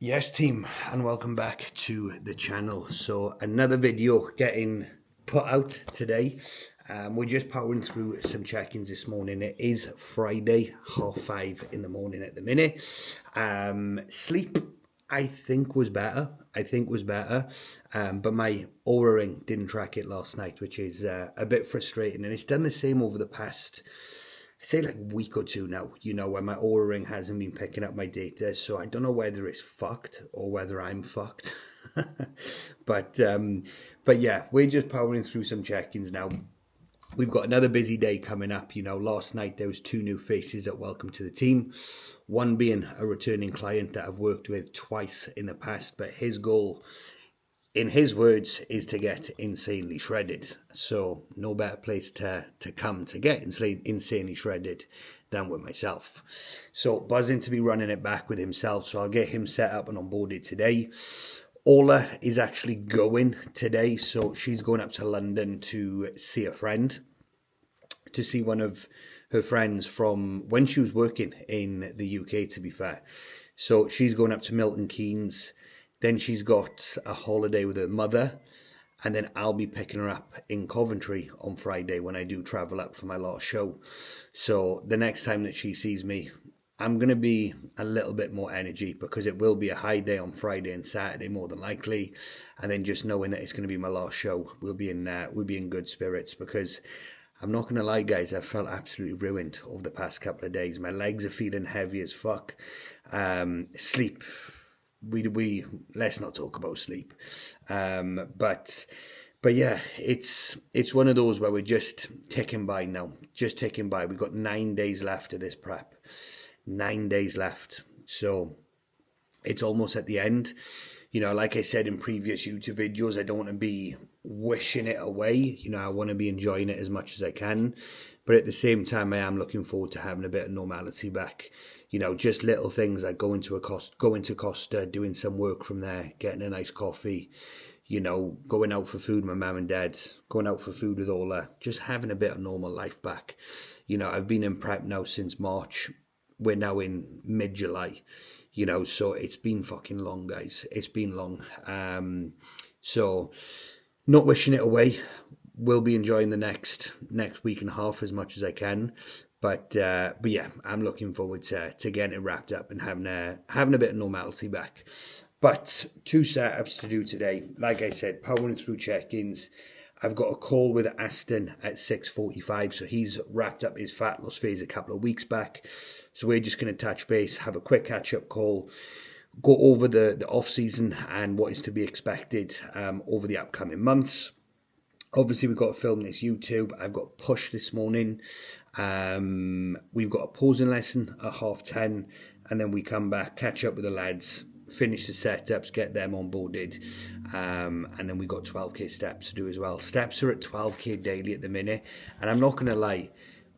Yes, team, and welcome back to the channel. So another video getting put out today. We're just powering through some check-ins this morning. It is Friday, 5:30 in the morning at the minute. Sleep, I think was better. But my Aura ring didn't track it last night, which is a bit frustrating. And it's done the same over the past, I say, like a week or two now, where my Aura ring hasn't been picking up my data. So I don't know whether it's fucked or whether I'm fucked. but but yeah, we're just powering through some check-ins now. We've got another busy day coming up. Last night there was two new faces at Welcome to the Team. One being a returning client that I've worked with twice in the past, but his goal, in his words, is to get insanely shredded. So no better place to come to get insanely shredded than with myself. So buzzing to be running it back with himself. So I'll get him set up and onboarded today. Ola is actually going today. So she's going up to London to see a friend, to see one of her friends from when she was working in the UK, to be fair. So she's going up to Milton Keynes. Then she's got a holiday with her mother, and then I'll be picking her up in Coventry on Friday when I do travel up for my last show. So the next time that she sees me, I'm going to be a little bit more energy, because it will be a high day on Friday and Saturday more than likely. And then just knowing that it's going to be my last show, we'll be in good spirits, because I'm not going to lie, guys, I've felt absolutely ruined over the past couple of days. My legs are feeling heavy as fuck. Sleep, we let's not talk about sleep. But yeah, it's one of those where we're just ticking by now, just ticking by. We've got 9 days left of this prep, 9 days left. So it's almost at the end. Like I said in previous YouTube videos, I don't want to be wishing it away. I want to be enjoying it as much as I can. But at the same time, I am looking forward to having a bit of normality back. Just little things like going to Costa, doing some work from there, getting a nice coffee, going out for food with my mum and dad, going out for food with Ola, just having a bit of normal life back. I've been in prep now since March. We're now in mid-July. So it's been fucking long, guys. It's been long. So not wishing it away. Will be enjoying the next week and a half as much as I can. But yeah, I'm looking forward to getting it wrapped up and having a bit of normality back. But two setups to do today. Like I said, powering through check-ins. I've got a call with Aston at 6:45, so he's wrapped up his fat loss phase a couple of weeks back. So we're just going to touch base, have a quick catch-up call, go over the off-season and what is to be expected over the upcoming months. Obviously, we've got to film this YouTube. I've got push this morning. We've got a posing lesson at 10:30, and then we come back, catch up with the lads, finish the setups, get them onboarded, and then we got 12k steps to do as well. Steps are at 12k daily at the minute, and I'm not going to lie,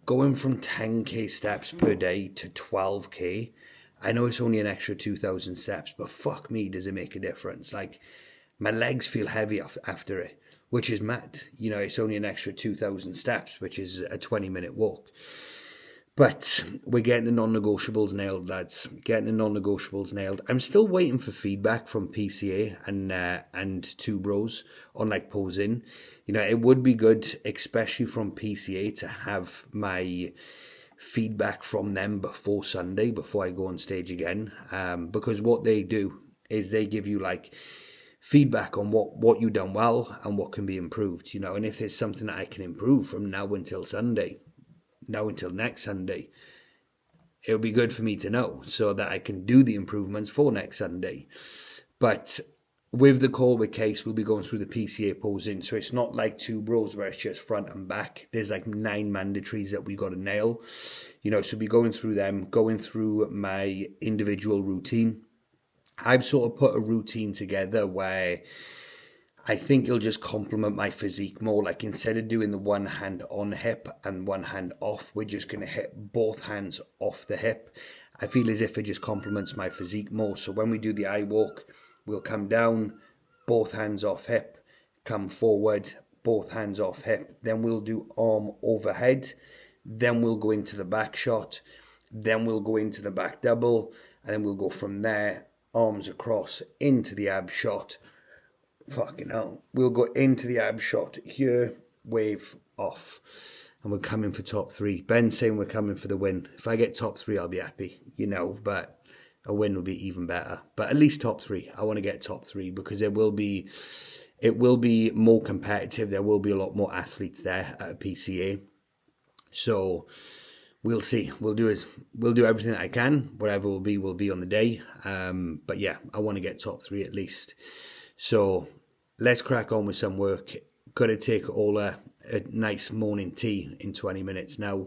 going from 10k steps per day to 12k, I know it's only an extra 2,000 steps, but fuck me, does it make a difference. Like, my legs feel heavy after it, which is mad. It's only an extra 2,000 steps, which is a 20-minute walk. But we're getting the non-negotiables nailed, lads. Getting the non-negotiables nailed. I'm still waiting for feedback from PCA and Two Bros on like posing. It would be good, especially from PCA, to have my feedback from them before Sunday, before I go on stage again. Because what they do is they give you like feedback on what you've done well and what can be improved. And if there's something that I can improve from now until next Sunday, it would be good for me to know so that I can do the improvements for next Sunday. But with the call with Case, we'll be going through the PCA posing. So it's not like Two Bros where it's just front and back. There's like 9 mandatories that we got to nail. So we'll be going through them, going through my individual routine. I've sort of put a routine together where I think it'll just complement my physique more. Like, instead of doing the one hand on hip and one hand off, we're just going to hit both hands off the hip. I feel as if it just complements my physique more. So when we do the eye walk, we'll come down, both hands off hip, come forward, both hands off hip. Then we'll do arm overhead. Then we'll go into the back shot. Then we'll go into the back double. And then we'll go from there arms across into the ab shot. Fucking hell. We'll go into the ab shot here, wave off. And we're coming for top 3. Ben's saying we're coming for the win. If I get top 3, I'll be happy, you know, but a win will be even better. But at least top 3. I want to get top 3 because it will be more competitive. There will be a lot more athletes there at a PCA. So we'll see. We'll do everything that I can. Whatever will be on the day. But yeah, I want to get top 3 at least. So let's crack on with some work. Got to take all a nice morning tea in 20 minutes now.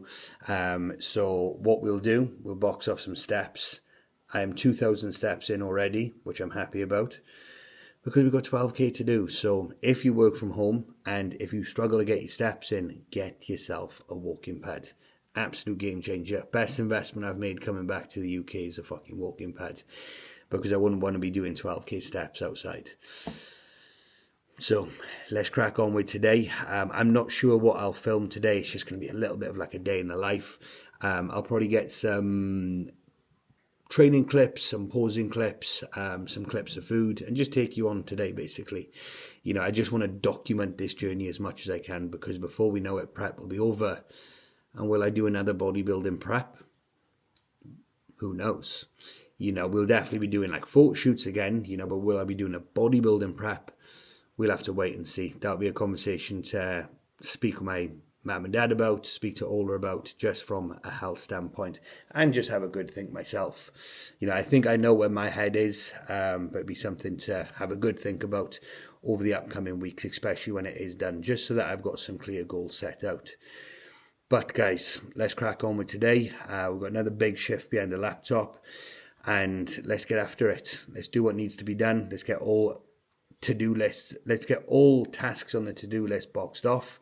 So what we'll do, we'll box off some steps. I am 2,000 steps in already, which I'm happy about, because we've got 12k to do. So if you work from home and if you struggle to get your steps in, get yourself a walking pad. Absolute game changer. Best investment I've made coming back to the UK is a fucking walking pad, because I wouldn't want to be doing 12k steps outside. So let's crack on with today. I'm not sure what I'll film today. It's just going to be a little bit of like a day in the life. I'll probably get some training clips, some posing clips, some clips of food, and just take you on today basically. You know, I just want to document this journey as much as I can, because before we know it, prep will be over. And will I do another bodybuilding prep? Who knows? You know, we'll definitely be doing like photo shoots again, you know, but will I be doing a bodybuilding prep? We'll have to wait and see. That'll be a conversation to speak with my mum and dad about, speak to Ola about, just from a health standpoint, and just have a good think myself. You know, I think I know where my head is, but it'd be something to have a good think about over the upcoming weeks, especially when it is done, just so that I've got some clear goals set out. But guys, let's crack on with today. We've got another big shift behind the laptop, and let's get after it. Let's do what needs to be done. Let's get all to-do lists. Let's get all tasks on the to-do list boxed off,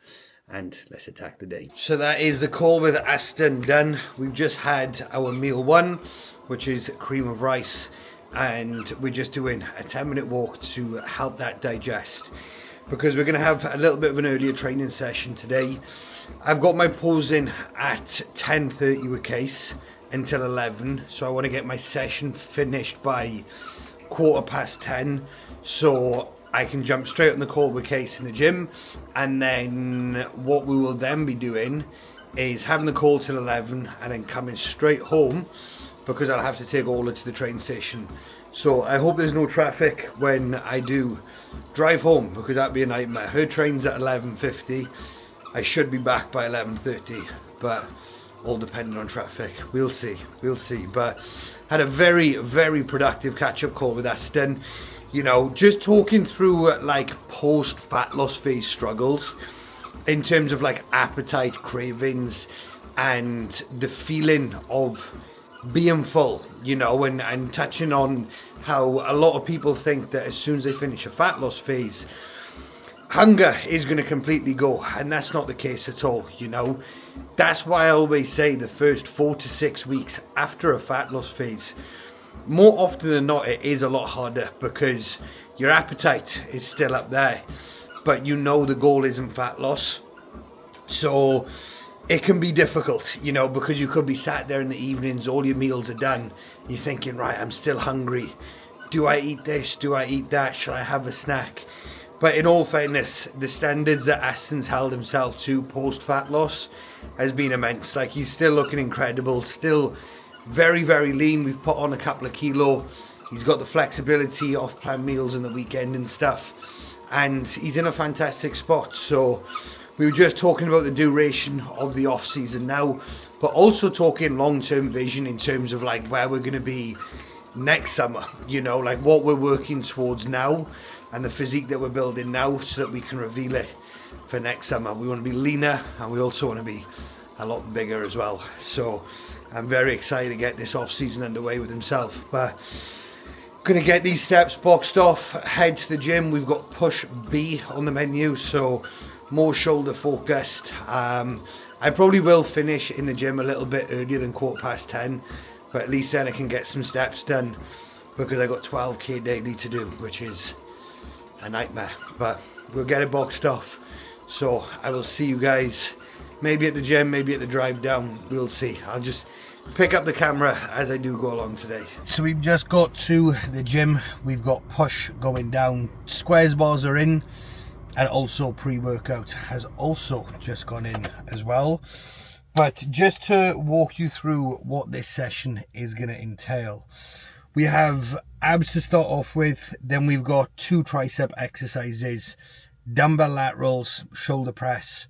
and let's attack the day. So that is the call with Aston done. We've just had our meal 1, which is cream of rice, and we're just doing a 10-minute walk to help that digest, because we're going to have a little bit of an earlier training session today. I've got my posing at 10:30 with Case until 11, so I want to get my session finished by 10:15, so I can jump straight on the call with Case in the gym. And then what we will then be doing is having the call till 11 and then coming straight home, because I'll have to take Ola to the train station. So I hope there's no traffic when I do drive home, because that'd be a nightmare. Her train's at 11:50. I should be back by 11:30, but all depending on traffic. We'll see. But had a very, very productive catch-up call with Aston. You know, just talking through like post-fat loss phase struggles in terms of like appetite, cravings, and the feeling of being full, you know, and touching on how a lot of people think that as soon as they finish a fat loss phase, hunger is going to completely go, and that's not the case at all. You know, that's why I always say the first 4 to 6 weeks after a fat loss phase, more often than not, it is a lot harder, because your appetite is still up there, but you know the goal isn't fat loss. So it can be difficult, you know, because you could be sat there in the evenings, all your meals are done, you're thinking, right, I'm still hungry. Do I eat this? Do I eat that? Should I have a snack? But in all fairness, the standards that Aston's held himself to post-fat loss has been immense. Like, he's still looking incredible, still very, very lean. We've put on a couple of kilo. He's got the flexibility of planned meals in the weekend and stuff. And he's in a fantastic spot. So we were just talking about the duration of the off season now, but also talking long-term vision in terms of like where we're going to be next summer, you know, like what we're working towards now and the physique that we're building now, so that we can reveal it for next summer. We want to be leaner, and we also want to be a lot bigger as well. So I'm very excited to get this off season underway with himself. But gonna get these steps boxed off, head to the gym. We've got push B on the menu, so more shoulder focused. I probably will finish in the gym a little bit earlier than 10:15, but at least then I can get some steps done, because I got 12k daily to do, which is a nightmare. But we'll get it boxed off. So I will see you guys maybe at the gym, maybe at the drive down. We'll see. I'll just pick up the camera as I do go along today. So we've just got to the gym. We've got push going down. Squares bars are in, and also pre-workout has also just gone in as well. But just to walk you through what this session is going to entail, we have abs to start off with, then we've got 2 tricep exercises, dumbbell laterals, shoulder press,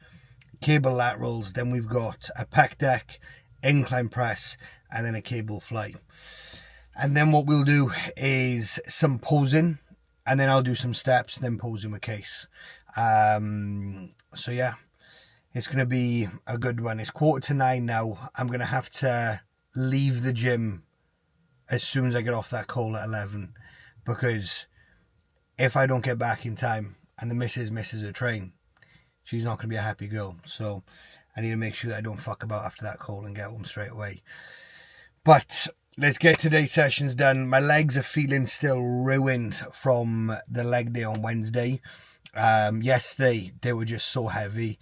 cable laterals, then we've got a pec deck, incline press, and then a cable fly. And then what we'll do is some posing, and then I'll do some steps, then posing with case. So yeah, it's going to be a good one. It's 8:45 now. I'm going to have to leave the gym as soon as I get off that call at 11, because if I don't get back in time and the missus misses her train, she's not going to be a happy girl. So I need to make sure that I don't fuck about after that call and get home straight away. But let's get today's sessions done. My legs are feeling still ruined from the leg day on Wednesday. Yesterday they were just so heavy.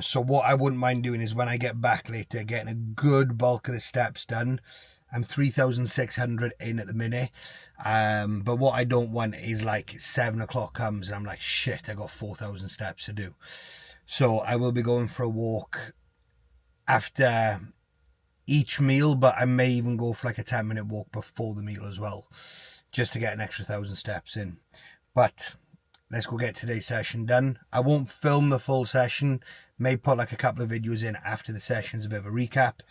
So what I wouldn't mind doing is when I get back later, getting a good bulk of the steps done. I'm 3,600 in at the minute. But what I don't want is like 7 o'clock comes and I'm like, shit, I got 4,000 steps to do. So I will be going for a walk after each meal, but I may even go for like a 10-minute walk before the meal as well, just to get an extra 1,000 steps in. But let's go get today's session done. I won't film the full session. May put like a couple of videos in after the sessions, a bit of a recap.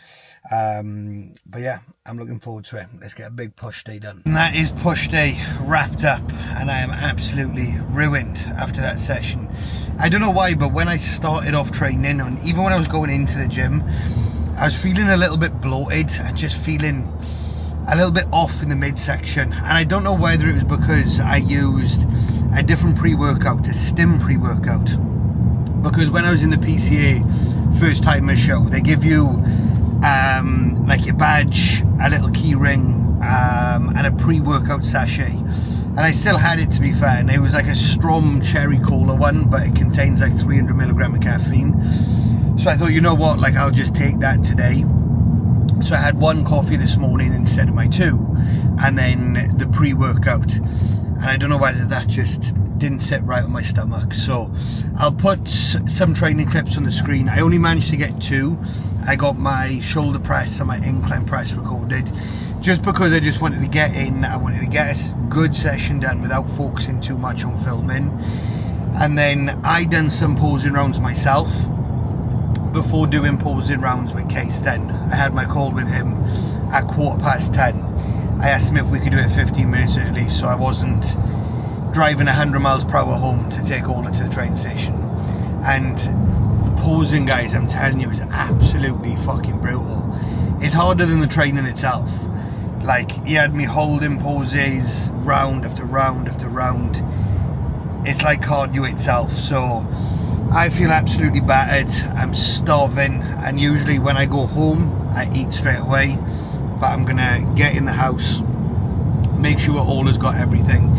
But yeah, I'm looking forward to it. Let's get a big push day done. And that is push day wrapped up, and I am absolutely ruined after that session. I don't know why, but when I started off training, and even when I was going into the gym, I was feeling a little bit bloated and just feeling a little bit off in the midsection. And I don't know whether it was because I used a different pre-workout, a stim pre-workout. Because when I was in the PCA first timer show, they give you like your badge, a little key ring, and a pre-workout sachet. And I still had it, to be fair, and it was like a Strom cherry cola one, but it contains like 300 milligram of caffeine. So I thought, you know what, like I'll just take that today. So I had 1 coffee this morning instead of my 2, and then the pre-workout. And I don't know whether that just didn't sit right on my stomach. So I'll put some training clips on the screen. I only managed to get 2. I got my shoulder press and my incline press recorded, just because I just wanted to get in. I wanted to get a good session done without focusing too much on filming. And then I done some posing rounds myself before doing posing rounds with Case. Then I had my call with him at 10:15. I asked him if we could do it 15 minutes early, so I wasn't driving 100 miles per hour home to take Ola to the train station. And posing, guys, I'm telling you, is absolutely fucking brutal. It's harder than the training itself. Like, he had me holding poses round after round after round. It's like cardio itself. So I feel absolutely battered. I'm starving, and usually when I go home I eat straight away. But I'm gonna get in the house, make sure Ola's got everything.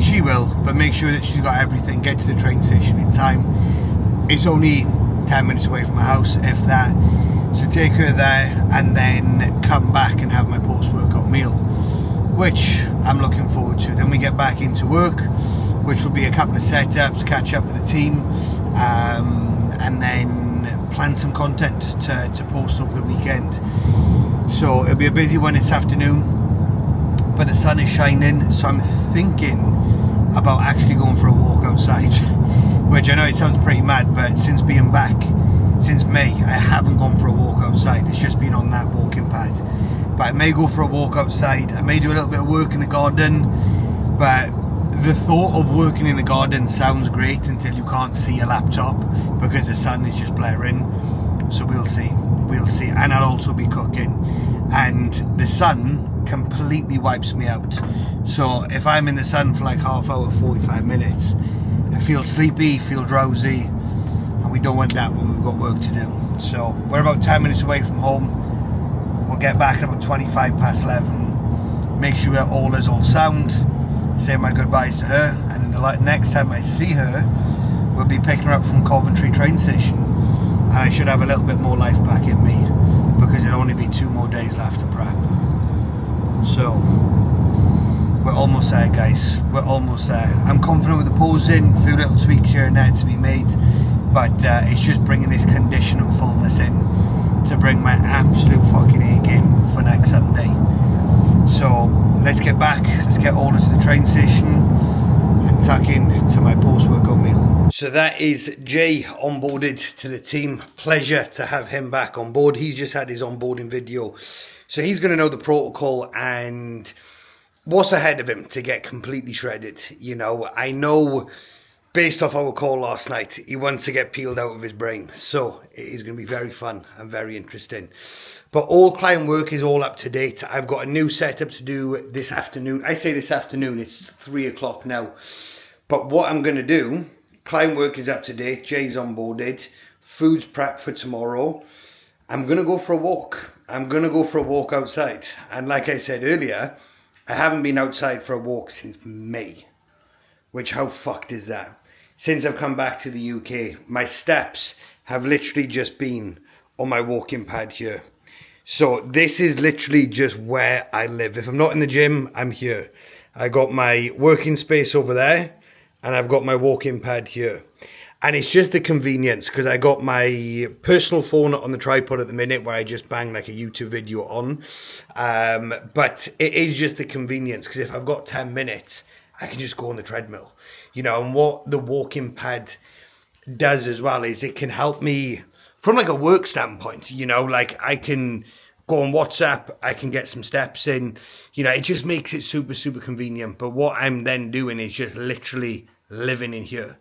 She will, but make sure that she's got everything. Get to the train station in time. It's only 10 minutes away from my house, if that. So take her there and then come back and have my post-workout meal, which I'm looking forward to. Then we get back into work, which will be a couple of setups, catch up with the team, and then plan some content to post over the weekend. So it'll be a busy one this afternoon, but the sun is shining, so I'm thinking about actually going for a walk outside, which I know it sounds pretty mad, but since being back since May, I haven't gone for a walk outside. It's just been on that walking pad. But I may go for a walk outside. I may do a little bit of work in the garden, but the thought of working in the garden sounds great until you can't see a laptop because the sun is just blaring. So we'll see, and I'll also be cooking, and the sun completely wipes me out. So if I'm in the sun for like half hour, 45 minutes, I feel sleepy, feel drowsy, and we don't want that when we've got work to do. So we're about 10 minutes away from home. We'll get back at about 11:25, make sure all is all sound, say my goodbyes to her, and then the next time I see her, we'll be picking her up from Coventry train station, and I should have a little bit more life back in me. because it'll only be 2 more days left to prep. So we're almost there, guys. We're almost there. I'm confident with the posing, a few little tweaks here and there to be made, but it's just bringing this condition and fullness in to bring my absolute fucking A game for next Sunday. So let's get back, let's get all to the train station and tuck in to my post-workout meal. So that is Jay onboarded to the team. Pleasure to have him back on board. He's just had his onboarding video, so he's going to know the protocol and what's ahead of him to get completely shredded. You know, I know based off our call last night, he wants to get peeled out of his brain. So it is going to be very fun and very interesting. But all client work is all up to date. I've got a new setup to do this afternoon. I say this afternoon, it's 3 o'clock now. But what I'm going to do, client work is up to date. Jay's onboarded. Food's prepped for tomorrow. I'm going to go for a walk. I'm going to go for a walk outside. And like I said earlier, I haven't been outside for a walk since May. Which, how fucked is that? Since I've come back to the UK, my steps have literally just been on my walking pad here. So this is literally just where I live. If I'm not in the gym, I'm here. I got my working space over there and I've got my walking pad here. And it's just the convenience because I got my personal phone on the tripod at the minute where I just bang like a YouTube video on. But it is just the convenience because if I've got 10 minutes, I can just go on the treadmill, you know. And what the walking pad does as well is it can help me from like a work standpoint, you know, like I can go on WhatsApp, I can get some steps in, you know, it just makes it super, super convenient. But what I'm then doing is just literally living in here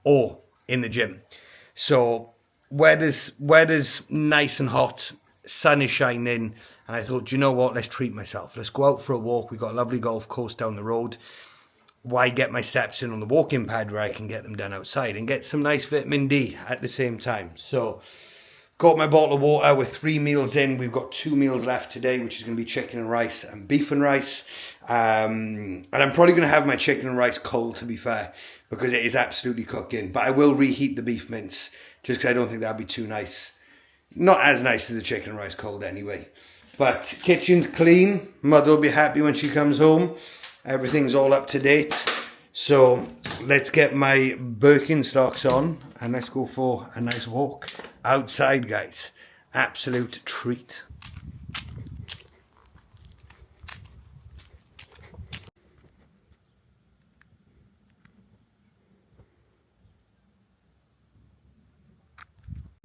or in the gym. So weather's nice and hot, sun is shining, and I thought, you know what, let's treat myself. Let's go out for a walk. We've got a lovely golf course down the road. Why get my steps in on the walking pad where I can get them done outside and get some nice vitamin D at the same time? So got my bottle of water with 3 meals in. We've got 2 meals left today, which is going to be chicken and rice and beef and rice. And I'm probably going to have my chicken and rice cold, to be fair, because it is absolutely cooking. But I will reheat the beef mince just because I don't think that'd be too nice. Not as nice as the chicken and rice cold anyway. But kitchen's clean. Mother will be happy when she comes home. Everything's all up to date. So let's get my Birkenstocks on and let's go for a nice walk outside, guys. Absolute treat.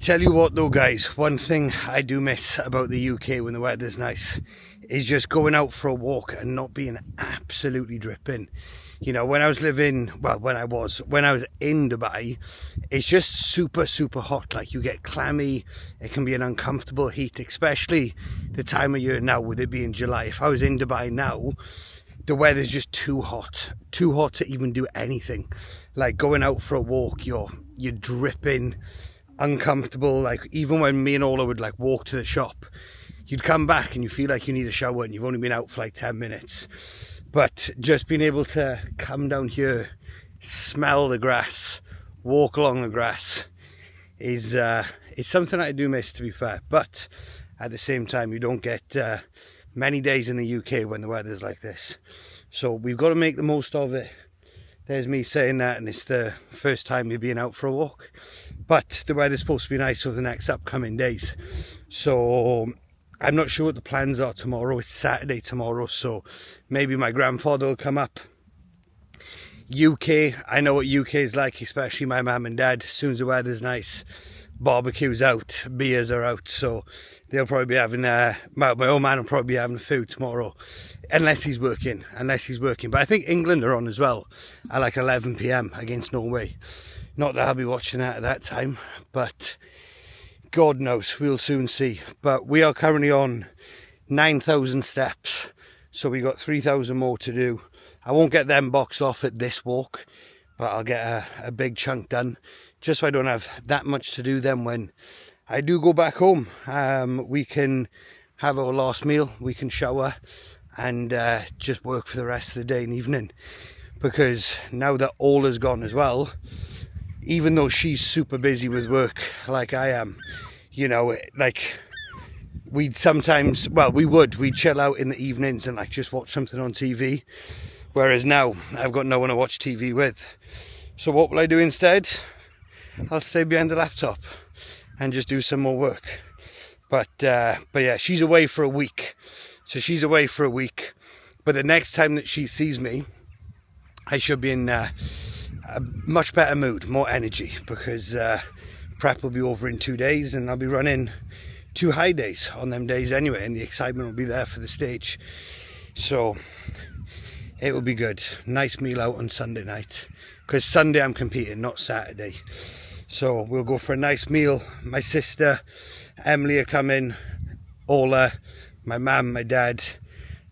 Tell you what though, guys, one thing I do miss about the UK when the weather's nice is just going out for a walk and not being absolutely dripping. You know, when I was living, well, when I was in Dubai, it's just super, super hot. Like, you get clammy, it can be an uncomfortable heat, especially the time of year now with it being July. If I was in Dubai now, the weather's just too hot to even do anything. Like, going out for a walk, you're dripping, uncomfortable. Like, even when me and Ola would like walk to the shop, you'd come back and you feel like you need a shower and you've only been out for like 10 minutes. But just being able to come down here, smell the grass, walk along the grass is it's something I do miss, to be fair. But at the same time, you don't get many days in the UK when the weather's like this. So we've got to make the most of it. There's me saying that, and it's the first time we're being out for a walk. But the weather's supposed to be nice over the next upcoming days. So I'm not sure what the plans are tomorrow. It's Saturday tomorrow, so maybe my grandfather will come up. UK, I know what UK is like, especially my mum and dad. As soon as the weather's nice, barbecue's out, beers are out, so they'll probably be having my old man will probably be having food tomorrow, unless he's working. But I think England are on as well at like 11 PM against Norway. Not that I'll be watching that at that time, but God knows, we'll soon see. But we are currently on 9,000 steps, so we got 3,000 more to do. I won't get them boxed off at this walk, but I'll get a big chunk done, just so I don't have that much to do then when I do go back home. We can have our last meal, we can shower, and just work for the rest of the day and evening. Because now that Ola's gone as well, even though she's super busy with work like I am, you know, like we'd sometimes, well, we'd chill out in the evenings and like just watch something on TV. Whereas now I've got no one to watch TV with. So what will I do instead? I'll stay behind the laptop and just do some more work. But yeah, she's away for a week. So she's away for a week. But the next time that she sees me, I should be in a much better mood, more energy, because prep will be over in 2 days and I'll be running 2 high days on them days anyway, and the excitement will be there for the stage. So it will be good. Nice meal out on Sunday night, because Sunday I'm competing, not Saturday. So we'll go for a nice meal. My sister Emily are coming, Ola, my mum, my dad,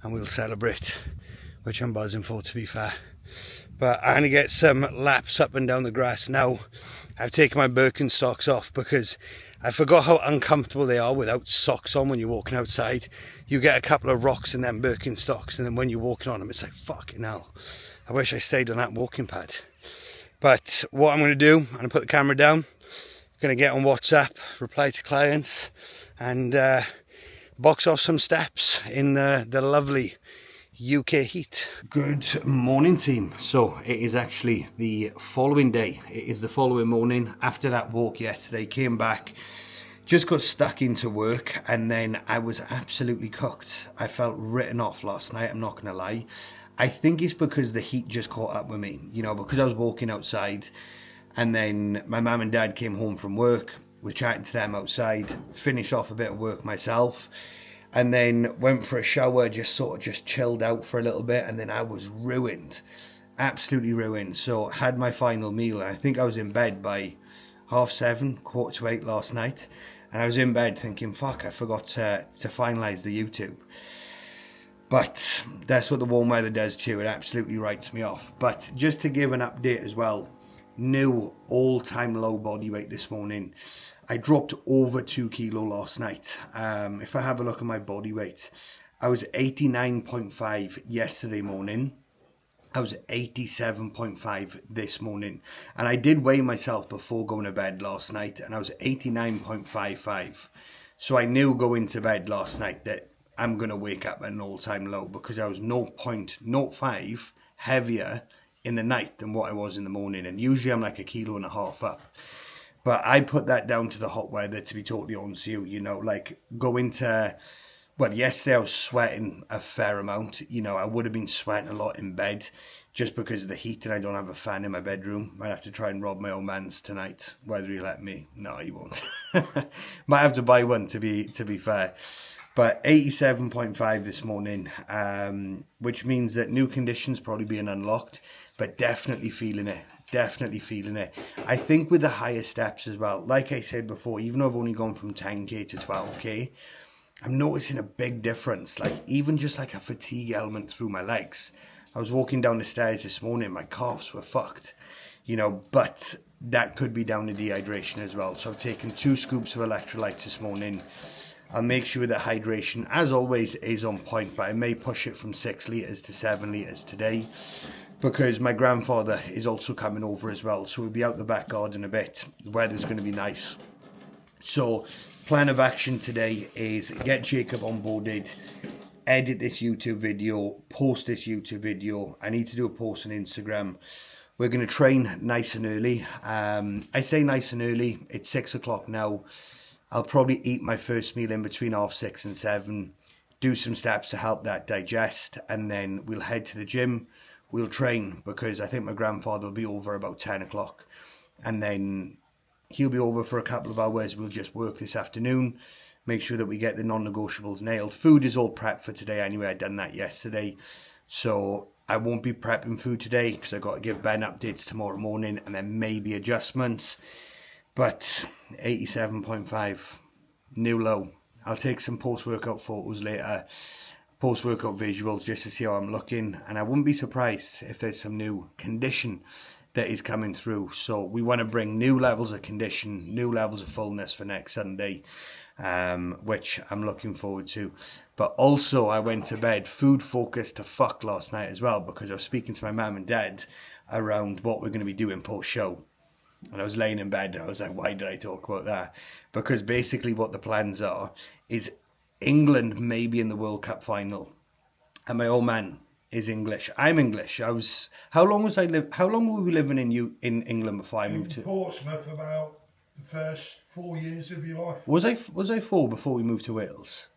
and we'll celebrate, which I'm buzzing for, to be fair. But I'm gonna get some laps up and down the grass now. I've taken my Birkenstocks off because I forgot how uncomfortable they are without socks on when you're walking outside. You get a couple of rocks in them Birkenstocks, and then when you're walking on them, it's like, fucking hell. I wish I stayed on that walking pad. But what I'm going to do, I'm going to put the camera down, going to get on WhatsApp, reply to clients, and box off some steps in the lovely UK heat. Good morning, team. So it is actually the following day. It is the following morning after that walk yesterday. Came back, just got stuck into work, and then I was absolutely cooked. I felt written off last night, I'm not gonna lie. I think it's because the heat just caught up with me, you know, because I was walking outside, and then my mum and dad came home from work, was chatting to them outside, finished off a bit of work myself, and then went for a shower, just chilled out for a little bit, and then I was ruined, absolutely ruined. So had my final meal, and I think I was in bed by 7:30, 7:45 last night, and I was in bed thinking, fuck, I forgot to finalise the YouTube. But that's what the warm weather does to you. It absolutely writes me off. But just to give an update as well, new all-time low body weight this morning. I dropped over 2 kilo last night. If I have a look at my body weight, I was 89.5 yesterday morning. I was 87.5 this morning. And I did weigh myself before going to bed last night, and I was 89.55. So I knew going to bed last night that I'm going to wake up at an all-time low, because I was 0.05 heavier in the night than what I was in the morning. And usually I'm like 1.5 kilos up. But I put that down to the hot weather, to be totally honest with you. You know, like going to, well, yesterday I was sweating a fair amount. You know, I would have been sweating a lot in bed just because of the heat, and I don't have a fan in my bedroom. Might have to try and rob my old man's tonight, whether he'll let me. No, he won't. Might have to buy one, to be fair. But 87.5 this morning, which means that new conditions probably being unlocked, but definitely feeling it. Definitely feeling it. I think with the higher steps as well, like I said before, even though I've only gone from 10k to 12k, I'm noticing a big difference. Like even just like a fatigue element through my legs. I was walking down the stairs this morning, my calves were fucked, you know, but that could be down to dehydration as well. So I've taken 2 scoops of electrolytes this morning. I'll make sure that hydration, as always, is on point, but I may push it from 6 litres to 7 litres today, because my grandfather is also coming over as well, so we'll be out the back garden a bit. The weather's going to be nice. So plan of action today is get Jacob onboarded, edit this YouTube video, post this YouTube video. I need to do a post on Instagram. We're going to train nice and early. I say nice and early, it's 6 o'clock now. I'll probably eat my first meal in between 6:30 and 7, do some steps to help that digest, and then we'll head to the gym. We'll train, because I think my grandfather will be over about 10 o'clock, and then he'll be over for a couple of hours. We'll just work this afternoon, make sure that we get the non-negotiables nailed. Food is all prepped for today anyway. I'd done that yesterday, so I won't be prepping food today because I've got to give Ben updates tomorrow morning, and then maybe adjustments. But 87.5, new low. I'll take some post-workout photos later, post-workout visuals, just to see how I'm looking. And I wouldn't be surprised if there's some new condition that is coming through. So we want to bring new levels of condition, new levels of fullness for next Sunday, which I'm looking forward to. But also I went to bed food focused to fuck last night as well, because I was speaking to my mum and dad around what we're going to be doing post-show. And I was laying in bed and I was like, why did I talk about that? Because basically what the plans are is England may be in the World Cup final, and my old man is English. I'm English. How long were we living in England before I moved to Portsmouth? About the first 4 years of your life. Was I 4 before we moved to Wales?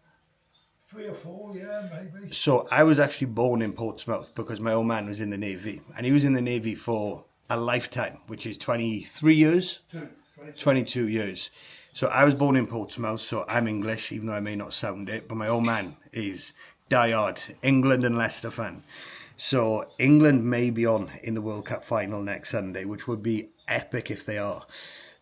3 or 4, yeah, maybe. So I was actually born in Portsmouth because my old man was in the Navy, and he was in the Navy for a lifetime, which is 23 years. 22 years. So I was born in Portsmouth, so I'm English, even though I may not sound it, but my old man is diehard England and Leicester fan. So England may be on in the World Cup final next Sunday, which would be epic if they are,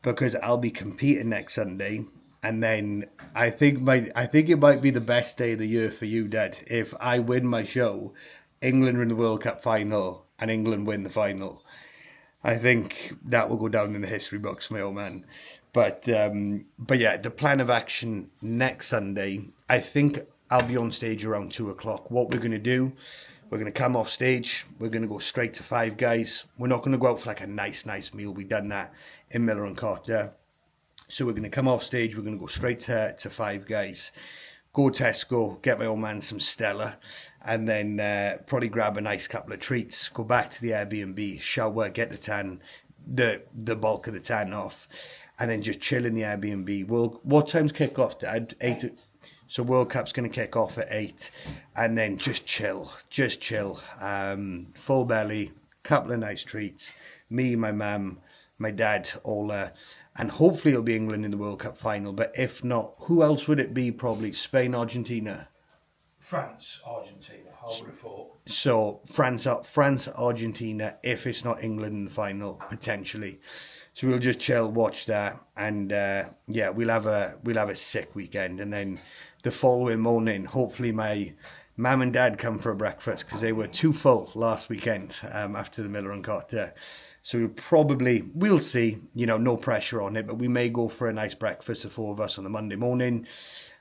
because I'll be competing next Sunday. And then I think it might be the best day of the year for you, Dad, if I win my show, England are in the World Cup final, and England win the final. I think that will go down in the history books, my old man. But yeah, the plan of action next Sunday, I think I'll be on stage around 2 o'clock. What we're going to do, we're going to come off stage. We're going to go straight to Five Guys. We're not going to go out for like a nice meal. We've done that in Miller and Carter. So we're going to come off stage. We're going to go straight to Five Guys. Go Tesco, get my old man some Stella, and then probably grab a nice couple of treats. Go back to the Airbnb, shower, get the tan, the bulk of the tan off, and then just chill in the Airbnb. What time's kick off, Dad? 8. So World Cup's going to kick off at 8, and then just chill. Full belly, couple of nice treats. Me, my mum, my dad, all and hopefully it'll be England in the World Cup final. But if not, who else would it be? Probably Spain, Argentina. France, Argentina, I would have thought. So France, Argentina. If it's not England in the final, potentially. So we'll just chill, watch that, and yeah, we'll have a sick weekend. And then the following morning, hopefully my mum and dad come for a breakfast because they were too full last weekend after the Miller and Carter. So we'll see, no pressure on it, but we may go for a nice breakfast, the 4 of us, on the Monday morning.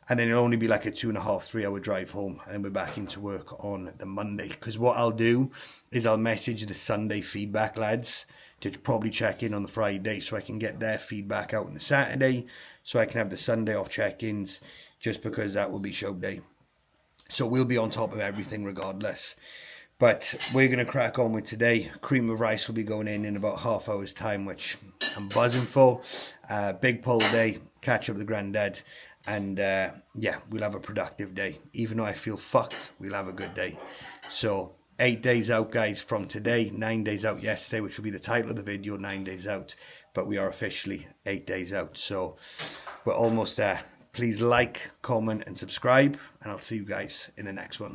And then it'll only be like a 2.5, 3 hour drive home. And then we're back into work on the Monday. Because what I'll do is I'll message the Sunday feedback lads to probably check in on the Friday so I can get their feedback out on the Saturday. So I can have the Sunday off check-ins just because that will be show day. So we'll be on top of everything regardless. But we're going to crack on with today. Cream of rice will be going in about half hour's time, which I'm buzzing for. Big pull day, catch up with the granddad. And yeah, we'll have a productive day. Even though I feel fucked, we'll have a good day. So 8 days out, guys, from today. 9 days out yesterday, which will be the title of the video, 9 days out. But we are officially 8 days out. So we're almost there. Please like, comment, and subscribe. And I'll see you guys in the next one.